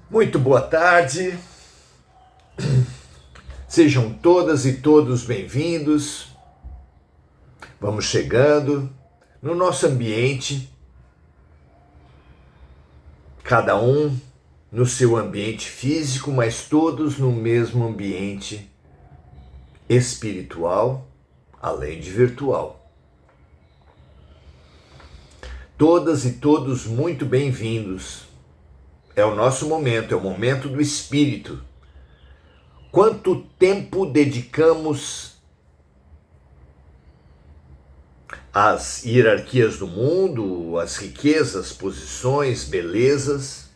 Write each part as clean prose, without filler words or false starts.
Muito boa tarde, sejam todas e todos bem-vindos. Vamos chegando no nosso ambiente, cada um no seu ambiente físico, mas todos no mesmo ambiente espiritual, além de virtual. Todas e todos muito bem-vindos. É o nosso momento, é o momento do espírito. Quanto tempo dedicamos às hierarquias do mundo, às riquezas, posições, belezas?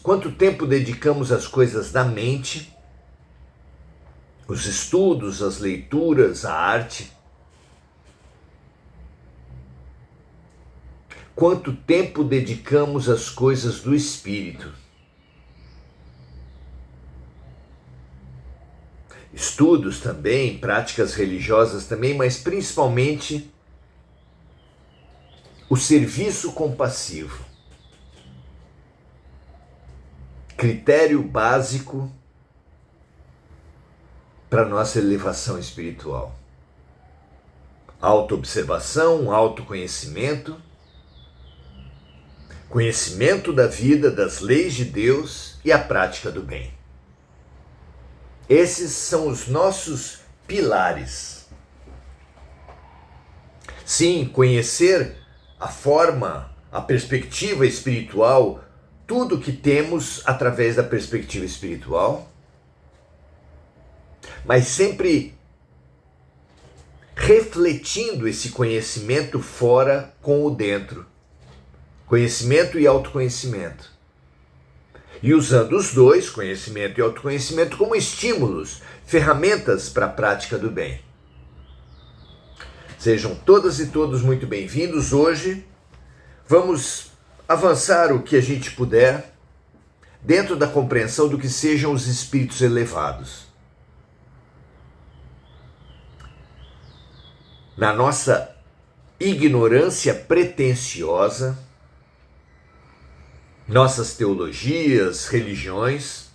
Quanto tempo dedicamos às coisas da mente, os estudos, as leituras, a arte? Quanto tempo dedicamos às coisas do espírito? Estudos também, práticas religiosas também, mas principalmente o serviço compassivo. Critério básico para nossa elevação espiritual. Autoobservação, autoconhecimento, conhecimento da vida, das leis de Deus e a prática do bem. Esses são os nossos pilares. Sim, conhecer a forma, a perspectiva espiritual, tudo que temos através da perspectiva espiritual, mas sempre refletindo esse conhecimento fora com o dentro. Conhecimento e autoconhecimento. E usando os dois, conhecimento e autoconhecimento, como estímulos, ferramentas para a prática do bem. Sejam todas e todos muito bem-vindos. Hoje vamos avançar o que a gente puder dentro da compreensão do que sejam os espíritos elevados. Na nossa ignorância pretensiosa, nossas teologias, religiões,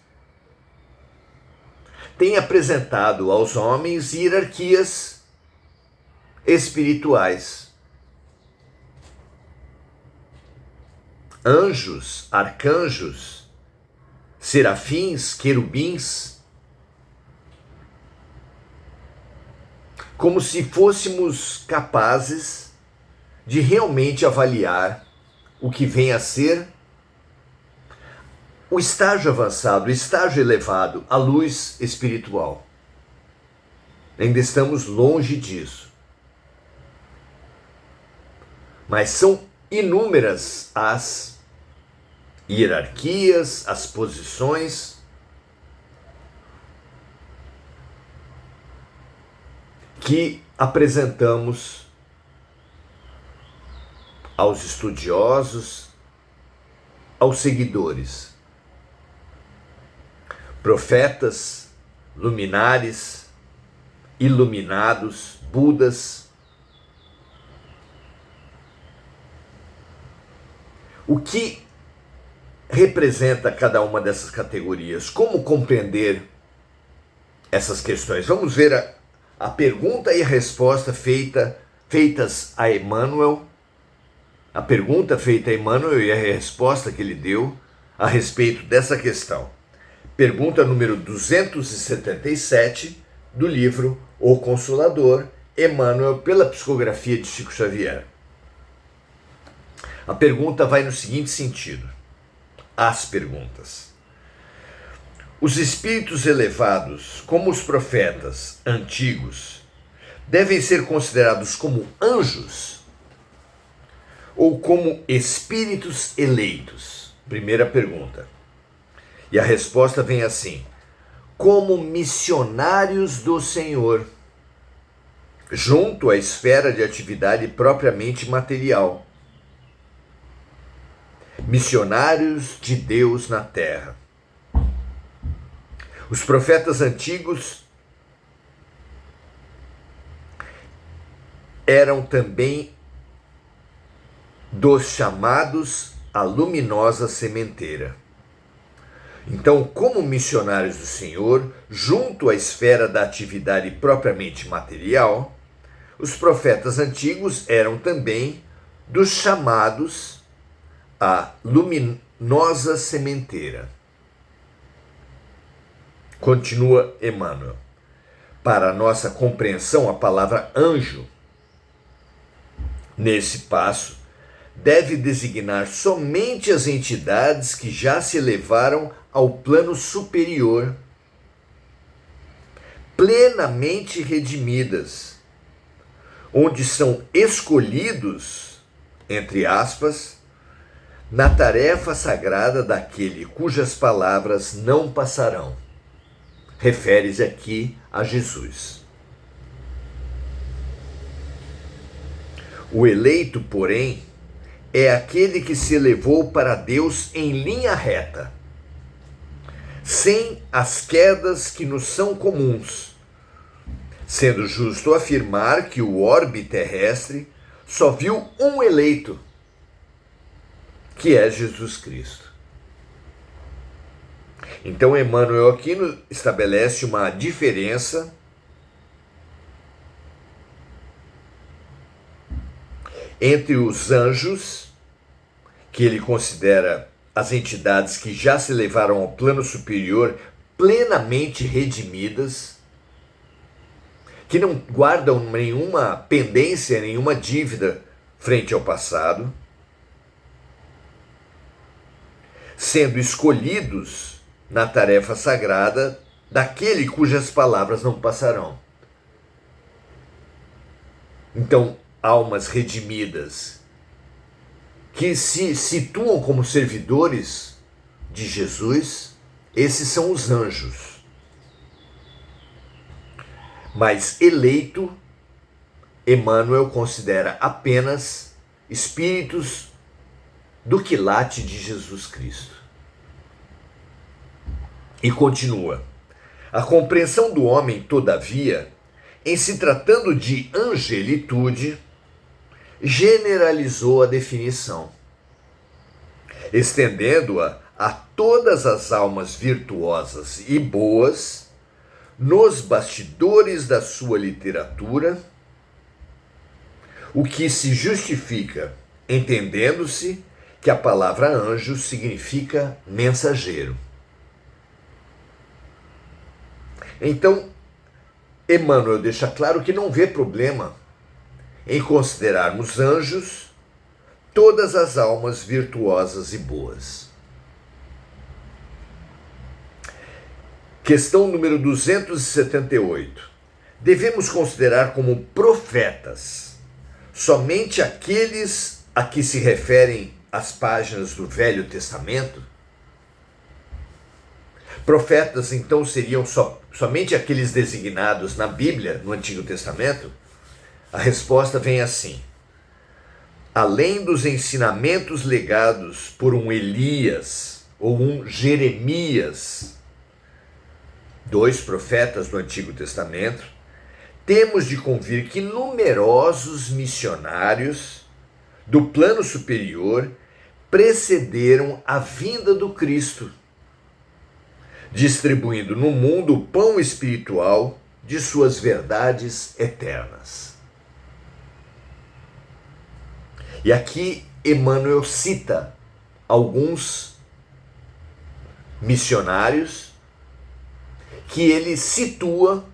têm apresentado aos homens hierarquias espirituais. Anjos, arcanjos, serafins, querubins, como se fôssemos capazes de realmente avaliar o que vem a ser o estágio avançado, o estágio elevado, a luz espiritual. Ainda estamos longe disso. Mas são inúmeras as hierarquias, as posições que apresentamos aos estudiosos, aos seguidores. Profetas, luminares, iluminados, Budas. O que representa cada uma dessas categorias? Como compreender essas questões? Vamos ver a pergunta e a resposta feitas a Emmanuel. A pergunta feita a Emmanuel e a resposta que ele deu a respeito dessa questão. Pergunta número 277 do livro O Consolador, Emmanuel, pela psicografia de Chico Xavier. A pergunta vai no seguinte sentido. As perguntas. Os espíritos elevados, como os profetas antigos, devem ser considerados como anjos ou como espíritos eleitos? Primeira pergunta. E a resposta vem assim: como missionários do Senhor, junto à esfera de atividade propriamente material. Missionários de Deus na terra. Os profetas antigos eram também dos chamados a luminosa sementeira. Então, como missionários do Senhor, junto à esfera da atividade propriamente material, os profetas antigos eram também dos chamados à luminosa sementeira. Continua Emmanuel. Para a nossa compreensão, a palavra anjo, nesse passo, deve designar somente as entidades que já se elevaram ao plano superior, plenamente redimidas, onde são escolhidos, entre aspas, na tarefa sagrada daquele cujas palavras não passarão. Refere-se aqui a Jesus. O eleito, porém, é aquele que se elevou para Deus em linha reta, sem as quedas que nos são comuns, sendo justo afirmar que o orbe terrestre só viu um eleito, que é Jesus Cristo. Então Emmanuel aqui estabelece uma diferença entre os anjos, que ele considera as entidades que já se levaram ao plano superior, plenamente redimidas, que não guardam nenhuma pendência, nenhuma dívida frente ao passado, sendo escolhidos na tarefa sagrada daquele cujas palavras não passarão. Então, almas redimidas que se situam como servidores de Jesus, esses são os anjos. Mas eleito, Emmanuel considera apenas espíritos do quilate de Jesus Cristo. E continua. A compreensão do homem, todavia, em se tratando de angelitude, generalizou a definição, estendendo-a a todas as almas virtuosas e boas nos bastidores da sua literatura, o que se justifica entendendo-se que a palavra anjo significa mensageiro. Então, Emmanuel deixa claro que não vê problema em considerarmos anjos todas as almas virtuosas e boas. Questão número 278. Devemos considerar como profetas somente aqueles a que se referem as páginas do Velho Testamento? Profetas, então, seriam somente aqueles designados na Bíblia, no Antigo Testamento? A resposta vem assim. Além dos ensinamentos legados por um Elias ou um Jeremias, dois profetas do Antigo Testamento, temos de convir que numerosos missionários do plano superior precederam a vinda do Cristo, distribuindo no mundo o pão espiritual de suas verdades eternas. E aqui Emmanuel cita alguns missionários que ele situa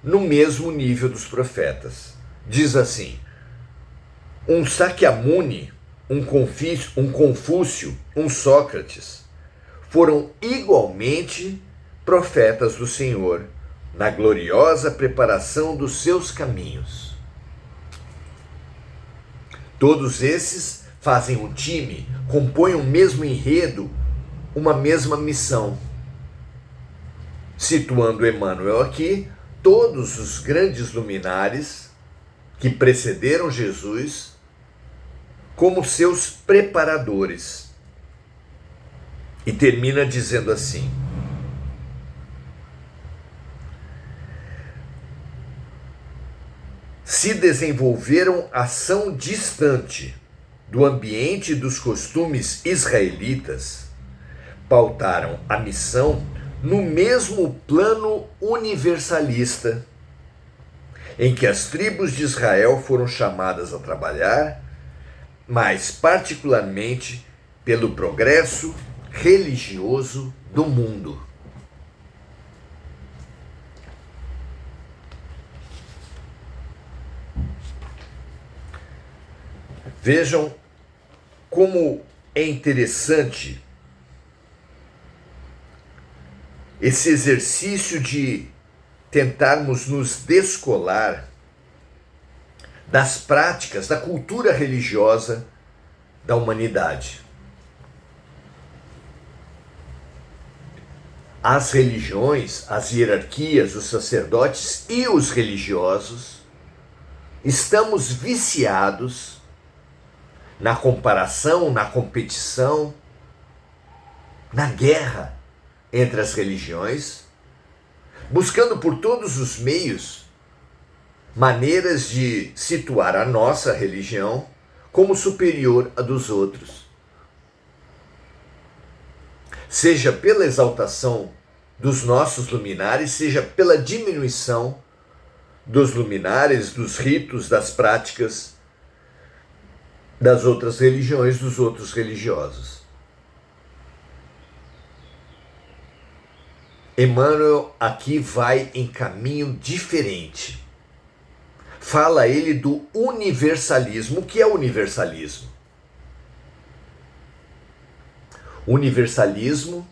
no mesmo nível dos profetas. Diz assim: um Sakyamuni, um Confúcio, um Sócrates foram igualmente profetas do Senhor na gloriosa preparação dos seus caminhos. Todos esses fazem um time, compõem o mesmo enredo, uma mesma missão. Situando Emmanuel aqui, todos os grandes luminares que precederam Jesus como seus preparadores. E termina dizendo assim: se desenvolveram ação distante, do ambiente e dos costumes israelitas pautaram a missão no mesmo plano universalista, em que as tribos de Israel foram chamadas a trabalhar, mas particularmente pelo progresso religioso do mundo. Vejam como é interessante esse exercício de tentarmos nos descolar das práticas, da cultura religiosa da humanidade. As religiões, as hierarquias, os sacerdotes e os religiosos, estamos viciados na comparação, na competição, na guerra entre as religiões, buscando por todos os meios maneiras de situar a nossa religião como superior à dos outros. Seja pela exaltação dos nossos luminares, seja pela diminuição dos luminares, dos ritos, das práticas das outras religiões, dos outros religiosos. Emmanuel aqui vai em caminho diferente. Fala ele do universalismo. O que é universalismo? Universalismo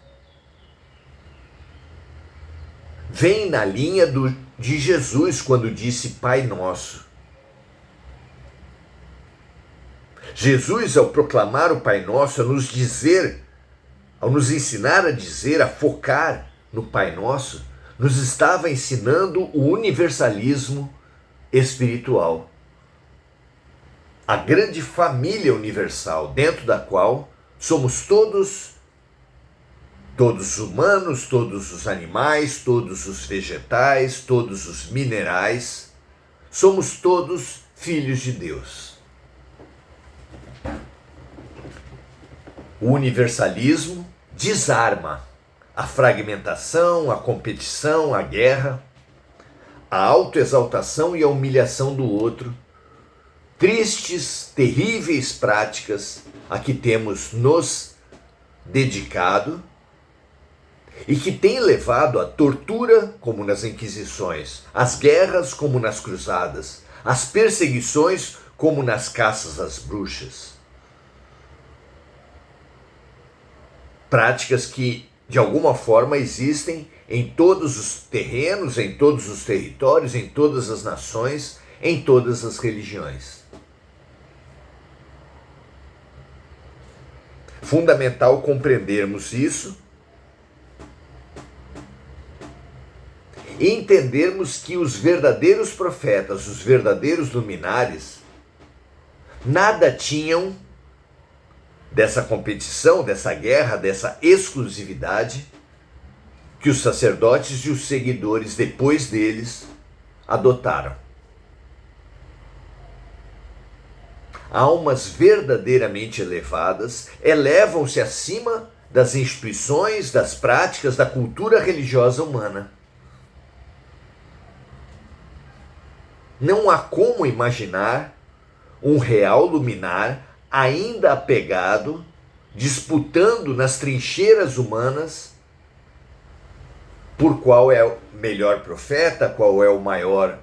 vem na linha de Jesus quando disse Pai Nosso. Jesus, ao proclamar o Pai Nosso, ao nos ensinar a dizer, a focar no Pai Nosso, nos estava ensinando o universalismo espiritual. A grande família universal, dentro da qual somos todos humanos, todos os animais, todos os vegetais, todos os minerais, somos todos filhos de Deus. O universalismo desarma a fragmentação, a competição, a guerra, a autoexaltação e a humilhação do outro, tristes, terríveis práticas a que temos nos dedicado e que tem levado à tortura, como nas Inquisições, às guerras, como nas cruzadas, às perseguições, como nas caças às bruxas. Práticas que, de alguma forma, existem em todos os terrenos, em todos os territórios, em todas as nações, em todas as religiões. Fundamental compreendermos isso e entendermos que os verdadeiros profetas, os verdadeiros luminares, nada tinham dessa competição, dessa guerra, dessa exclusividade que os sacerdotes e os seguidores depois deles adotaram. Almas verdadeiramente elevadas elevam-se acima das instituições, das práticas, da cultura religiosa humana. Não há como imaginar um real luminar ainda apegado, disputando nas trincheiras humanas por qual é o melhor profeta, qual é o maior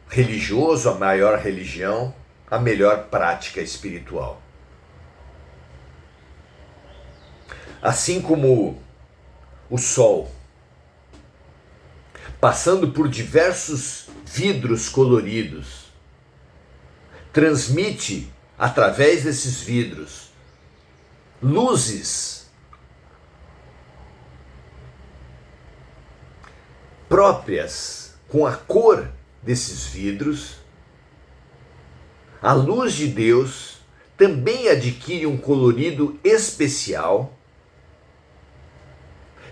religioso, a maior religião, a melhor prática espiritual. Assim como o sol, passando por diversos vidros coloridos, transmite através desses vidros luzes próprias com a cor desses vidros, a luz de Deus também adquire um colorido especial,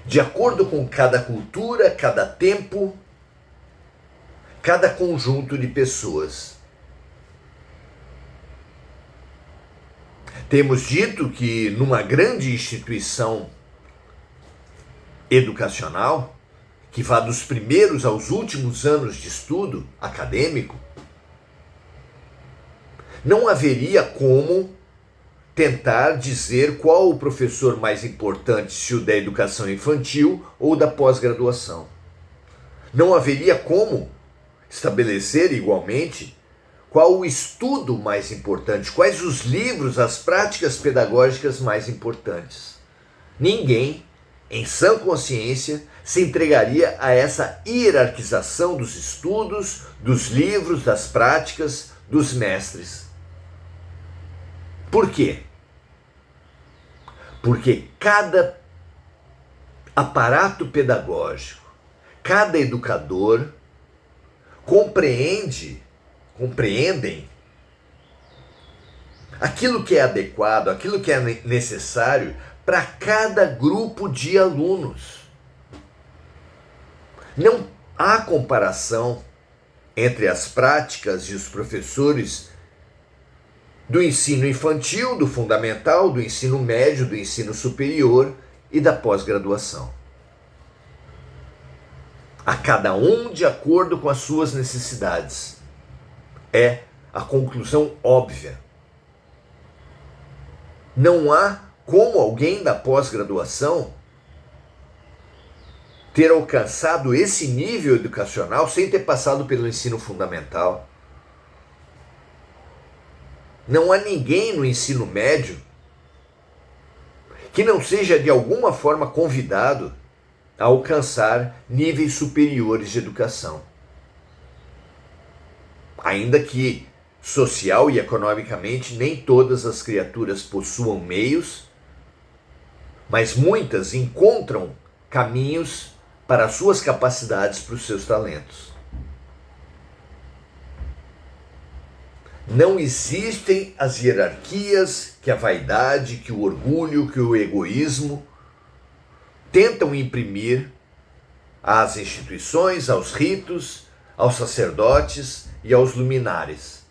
de acordo com cada cultura, cada tempo, cada conjunto de pessoas. Temos dito que numa grande instituição educacional, que vá dos primeiros aos últimos anos de estudo acadêmico, não haveria como tentar dizer qual o professor mais importante, se o da educação infantil ou da pós-graduação. Não haveria como estabelecer igualmente qual o estudo mais importante, quais os livros, as práticas pedagógicas mais importantes. Ninguém, em sã consciência, se entregaria a essa hierarquização dos estudos, dos livros, das práticas, dos mestres. Por quê? Porque cada aparato pedagógico, cada educador compreendem aquilo que é adequado, aquilo que é necessário para cada grupo de alunos. Não há comparação entre as práticas e os professores do ensino infantil, do fundamental, do ensino médio, do ensino superior e da pós-graduação. A cada um de acordo com as suas necessidades. É a conclusão óbvia. Não há como alguém da pós-graduação ter alcançado esse nível educacional sem ter passado pelo ensino fundamental. Não há ninguém no ensino médio que não seja de alguma forma convidado a alcançar níveis superiores de educação. Ainda que social e economicamente nem todas as criaturas possuam meios, mas muitas encontram caminhos para as suas capacidades, para os seus talentos. Não existem as hierarquias que a vaidade, que o orgulho, que o egoísmo tentam imprimir às instituições, aos ritos, aos sacerdotes e aos luminares.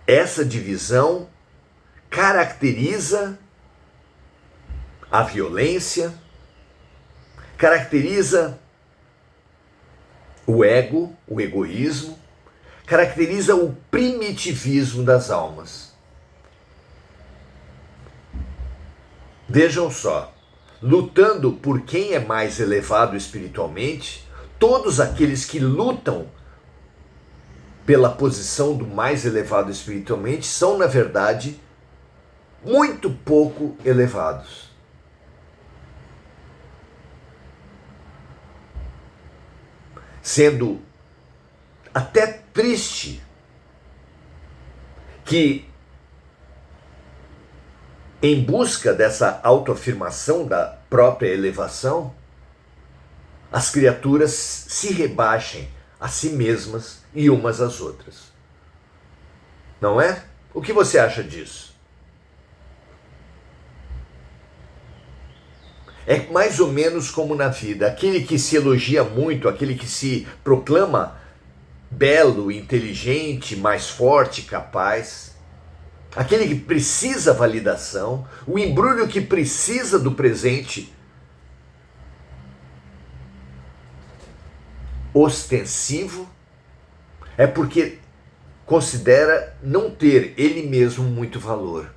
Essa divisão caracteriza a violência, caracteriza o ego, o egoísmo, caracteriza o primitivismo das almas. Vejam só, lutando por quem é mais elevado espiritualmente, todos aqueles que lutam pela posição do mais elevado espiritualmente são, na verdade, muito pouco elevados. Sendo até triste que, em busca dessa autoafirmação da própria elevação, as criaturas se rebaixem a si mesmas e umas às outras. Não é? O que você acha disso? É mais ou menos como na vida, aquele que se elogia muito, aquele que se proclama belo, inteligente, mais forte, capaz, aquele que precisa validação, o embrulho que precisa do presente ostensivo, é porque considera não ter ele mesmo muito valor.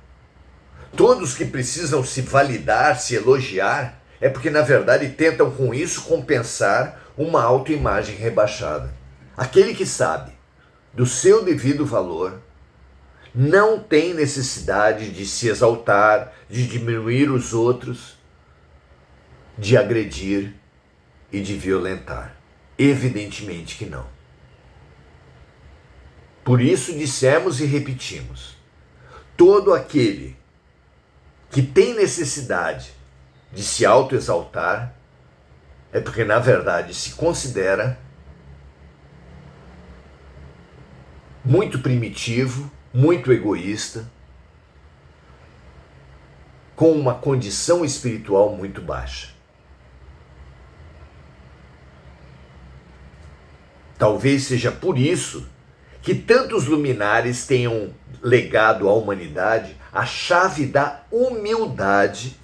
Todos que precisam se validar, se elogiar, é porque na verdade tentam com isso compensar uma autoimagem rebaixada. Aquele que sabe do seu devido valor não tem necessidade de se exaltar, de diminuir os outros, de agredir e de violentar. Evidentemente que não. Por isso dissemos e repetimos: todo aquele que tem necessidade de se autoexaltar é porque, na verdade, se considera muito primitivo, muito egoísta, com uma condição espiritual muito baixa. Talvez seja por isso que tantos luminares tenham legado à humanidade a chave da humildade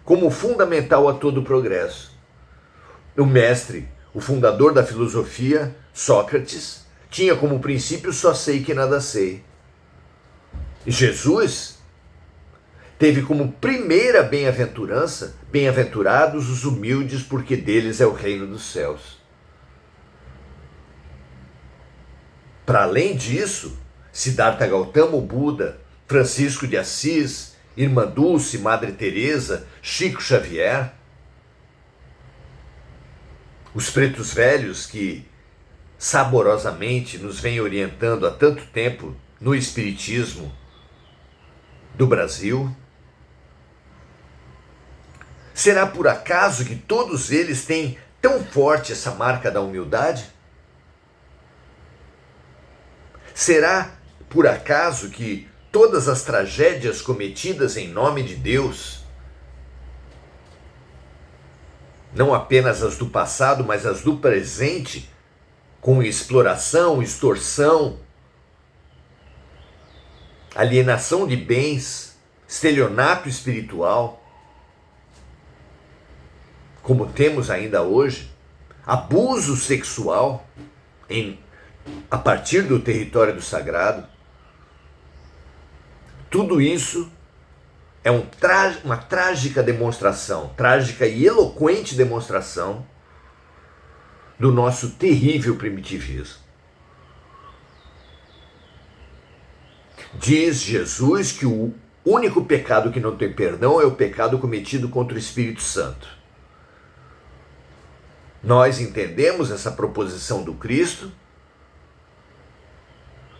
como fundamental a todo o progresso. O mestre, o fundador da filosofia, Sócrates, tinha como princípio só sei que nada sei. E Jesus teve como primeira bem-aventurança, bem-aventurados os humildes, porque deles é o reino dos céus. Para além disso, Siddhartha Gautama, o Buda, Francisco de Assis, Irmã Dulce, Madre Teresa, Chico Xavier, os pretos velhos que saborosamente nos vêm orientando há tanto tempo no espiritismo do Brasil. Será por acaso que todos eles têm tão forte essa marca da humildade? Será por acaso que todas as tragédias cometidas em nome de Deus, não apenas as do passado, mas as do presente, com exploração, extorsão, alienação de bens, estelionato espiritual, como temos ainda hoje, abuso sexual a partir do território do sagrado, tudo isso é uma trágica demonstração, trágica e eloquente demonstração do nosso terrível primitivismo. Diz Jesus que o único pecado que não tem perdão é o pecado cometido contra o Espírito Santo. Nós entendemos essa proposição do Cristo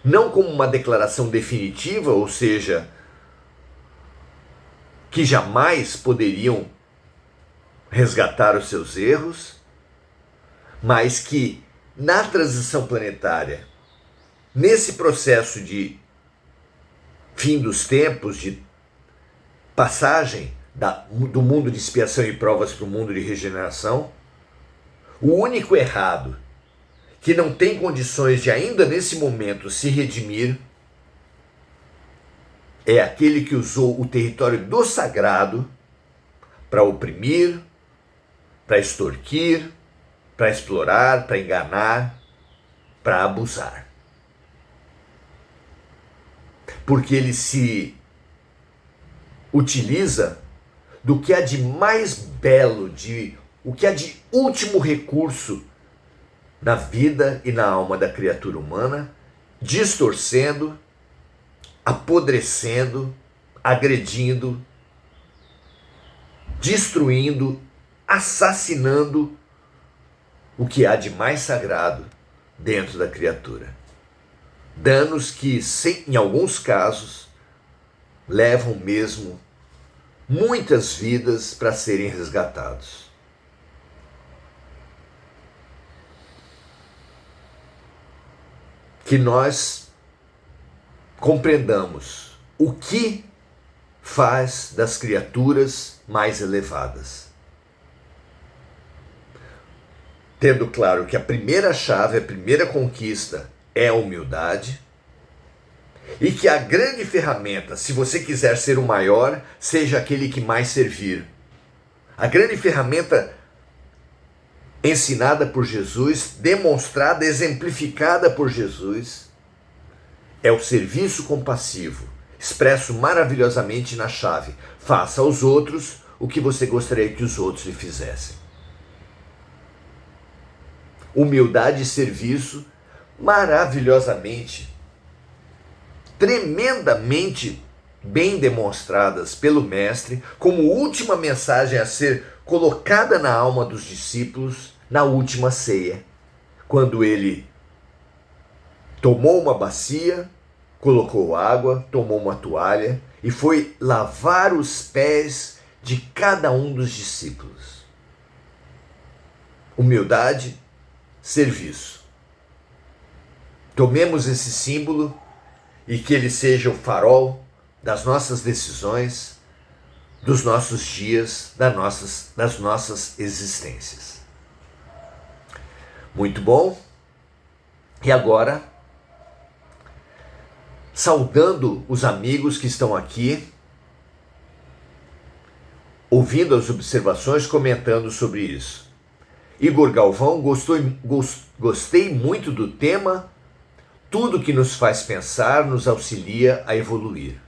não como uma declaração definitiva, ou seja, que jamais poderiam resgatar os seus erros, mas que na transição planetária, nesse processo de fim dos tempos, de passagem do mundo de expiação e provas para o mundo de regeneração, o único errado que não tem condições de ainda nesse momento se redimir é aquele que usou o território do sagrado para oprimir, para extorquir, para explorar, para enganar, para abusar. Porque ele se utiliza do que há de mais belo, o que há de último recurso na vida e na alma da criatura humana, distorcendo, apodrecendo, agredindo, destruindo, assassinando o que há de mais sagrado dentro da criatura. Danos que, em alguns casos, levam mesmo muitas vidas para serem resgatados. Que nós compreendamos o que faz das criaturas mais elevadas. Tendo claro que a primeira chave, a primeira conquista é a humildade, e que a grande ferramenta, se você quiser ser o maior, seja aquele que mais servir. A grande ferramenta ensinada por Jesus, demonstrada, exemplificada por Jesus, é o serviço compassivo, expresso maravilhosamente na chave: faça aos outros o que você gostaria que os outros lhe fizessem. Humildade e serviço maravilhosamente, tremendamente bem demonstradas pelo Mestre, como última mensagem a ser colocada na alma dos discípulos na última ceia, quando ele tomou uma bacia, colocou água, tomou uma toalha e foi lavar os pés de cada um dos discípulos. Humildade, serviço. Tomemos esse símbolo e que ele seja o farol das nossas decisões, dos nossos dias, das nossas existências. Muito bom. E agora, saudando os amigos que estão aqui, ouvindo as observações, comentando sobre isso. Igor Galvão, gostei muito do tema. Tudo que nos faz pensar nos auxilia a evoluir.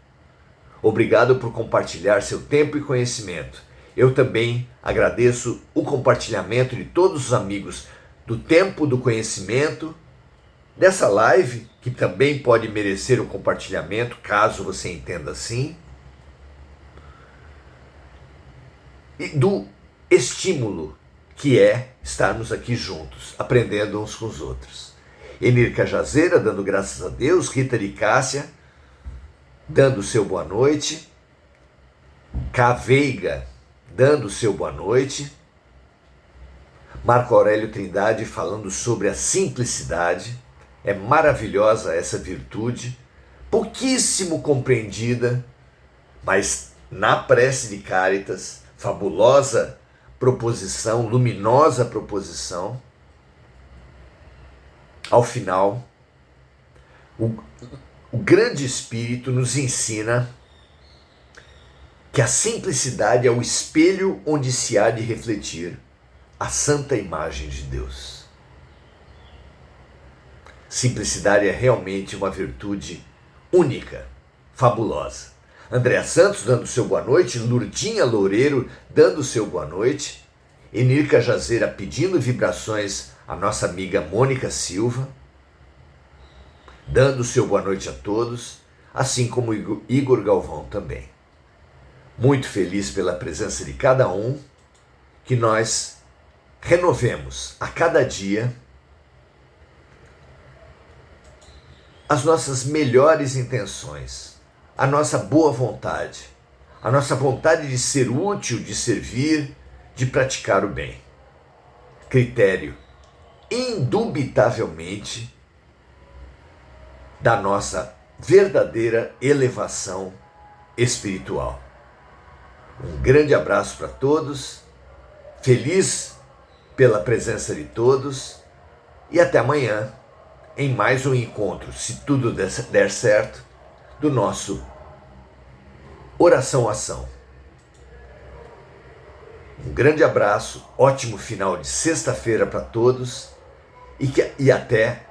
Obrigado por compartilhar seu tempo e conhecimento. Eu também agradeço o compartilhamento de todos os amigos do tempo, do conhecimento, dessa live, que também pode merecer o compartilhamento, caso você entenda assim, e do estímulo que é estarmos aqui juntos, aprendendo uns com os outros. Enir Cajazeira, dando graças a Deus. Rita de Cássia, dando seu boa noite. K. Veiga, dando seu boa noite. Marco Aurélio Trindade, falando sobre a simplicidade. É maravilhosa essa virtude, pouquíssimo compreendida, mas na prece de Cáritas, fabulosa proposição, luminosa proposição. Ao final, o grande Espírito nos ensina que a simplicidade é o espelho onde se há de refletir a santa imagem de Deus. Simplicidade é realmente uma virtude única, fabulosa. Andréa Santos dando seu boa noite, Lurdinha Loureiro dando seu boa noite, Enir Cajazeira pedindo vibrações a nossa amiga Mônica Silva, dando seu boa noite a todos, assim como Igor Galvão também. Muito feliz pela presença de cada um, que nós renovemos a cada dia as nossas melhores intenções, a nossa boa vontade, a nossa vontade de ser útil, de servir, de praticar o bem. Critério indubitavelmente da nossa verdadeira elevação espiritual. Um grande abraço para todos, feliz pela presença de todos e até amanhã em mais um encontro, se tudo der certo, do nosso Oração-Ação. Um grande abraço, ótimo final de sexta-feira para todos e até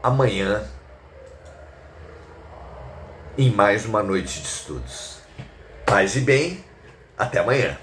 amanhã em mais uma noite de estudos. Paz e bem, até amanhã.